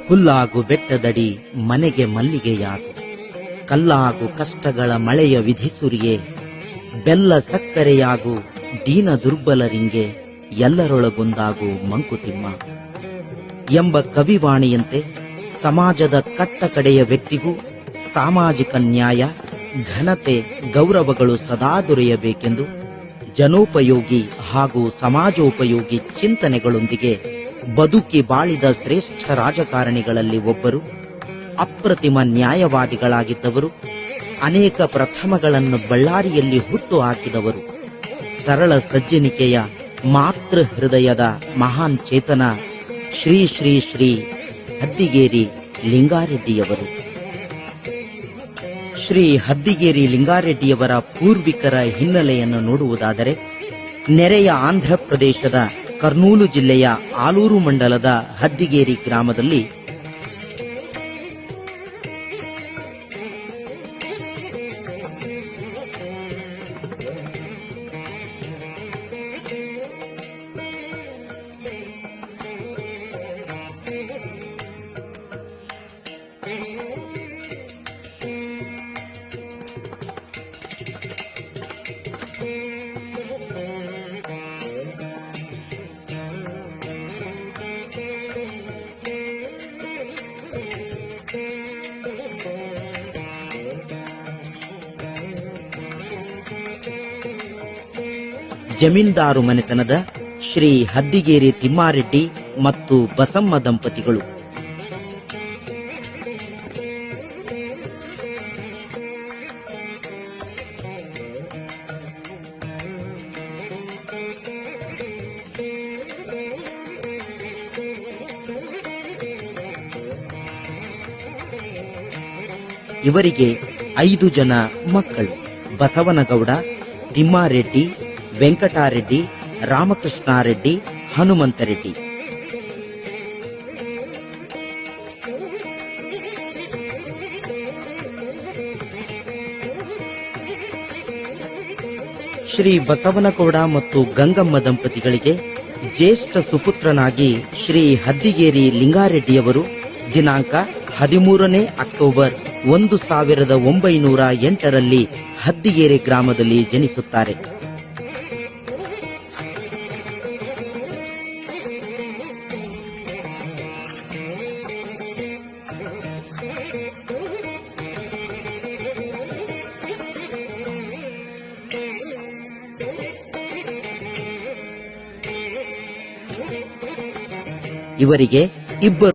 ಹುಲ್ಲಾಗು ಬೆಟ್ಟದಡಿ ಮನೆಗೆ ಮಲ್ಲಿಗೆಯಾಗು, ಕಲ್ಲಾಗು ಕಷ್ಟಗಳ ಮಳೆಯ ವಿಧಿಸುರಿಯೇ, ಬೆಲ್ಲ ಸಕ್ಕರೆಯಾಗು ದೀನ ದುರ್ಬಲರಿಂಗೆ, ಎಲ್ಲರೊಳಗೊಂದಾಗು ಮಂಕುತಿಮ್ಮ ಎಂಬ ಕವಿವಾಣಿಯಂತೆ ಸಮಾಜದ ಕಟ್ಟ ಕಡೆಯ ವ್ಯಕ್ತಿಗೂ ಸಾಮಾಜಿಕ ನ್ಯಾಯ, ಘನತೆ, ಗೌರವಗಳು ಸದಾ ದೊರೆಯಬೇಕೆಂದು ಜನೋಪಯೋಗಿ ಹಾಗೂ ಸಮಾಜೋಪಯೋಗಿ ಚಿಂತನೆಗಳೊಂದಿಗೆ ಬದುಕಿ ಬಾಳಿದ ಶ್ರೇಷ್ಠ ರಾಜಕಾರಣಿಗಳಲ್ಲಿ ಒಬ್ಬರು, ಅಪ್ರತಿಮ ನ್ಯಾಯವಾದಿಗಳಾಗಿದ್ದವರು, ಅನೇಕ ಪ್ರಥಮಗಳನ್ನು ಬಳ್ಳಾರಿಯಲ್ಲಿ ಹುಟ್ಟು ಹಾಕಿದವರು, ಸರಳ ಸಜ್ಜನಿಕೆಯ ಮಾತೃ ಹೃದಯದ ಮಹಾನ್ ಚೇತನ ಶ್ರೀ ಶ್ರೀ ಶ್ರೀ ಹದ್ದಿಗೇರಿ ಲಿಂಗಾರೆಡ್ಡಿಯವರು. ಶ್ರೀ ಹದ್ದಿಗೇರಿ ಲಿಂಗಾರೆಡ್ಡಿಯವರ ಪೂರ್ವಿಕರ ಹಿನ್ನೆಲೆಯನ್ನು ನೋಡುವುದಾದರೆ, ನೆರೆಯ ಆಂಧ್ರ ಪ್ರದೇಶದ ಕರ್ನೂಲು ಜಿಲ್ಲೆಯ ಆಲೂರು ಮಂಡಲದ ಹದ್ದಿಗೇರಿ ಗ್ರಾಮದಲ್ಲಿ ಜಮೀನ್ದಾರು ಮನೆತನದ ಶ್ರೀ ಹದ್ದಿಗೇರಿ ತಿಮ್ಮಾರೆಡ್ಡಿ ಮತ್ತು ಬಸಮ್ಮ ದಂಪತಿಗಳು. ಇವರಿಗೆ 5 ಜನ ಮಕ್ಕಳು: ಬಸವನಗೌಡ, ತಿಮ್ಮಾರೆಡ್ಡಿ, ವೆಂಕಟಾರೆಡ್ಡಿ, ರಾಮಕೃಷ್ಣಾರೆಡ್ಡಿ, ಹನುಮಂತರೆಡ್ಡಿ. ಶ್ರೀ ಬಸವನಗೌಡ ಮತ್ತು ಗಂಗಮ್ಮ ದಂಪತಿಗಳಿಗೆ ಜ್ಯೇಷ್ಠ ಸುಪುತ್ರನಾಗಿ ಶ್ರೀ ಹದ್ದಿಗೇರಿ ಲಿಂಗಾರೆಡ್ಡಿಯವರು ದಿನಾಂಕ 13ನೇ ಅಕ್ಟೋಬರ್ 1908ರಲ್ಲಿ ಹದ್ದಿಗೇರಿ ಗ್ರಾಮದಲ್ಲಿ ಜನಿಸುತ್ತಾರೆ. ಇವರಿಗೆ ಇಬ್ಬರು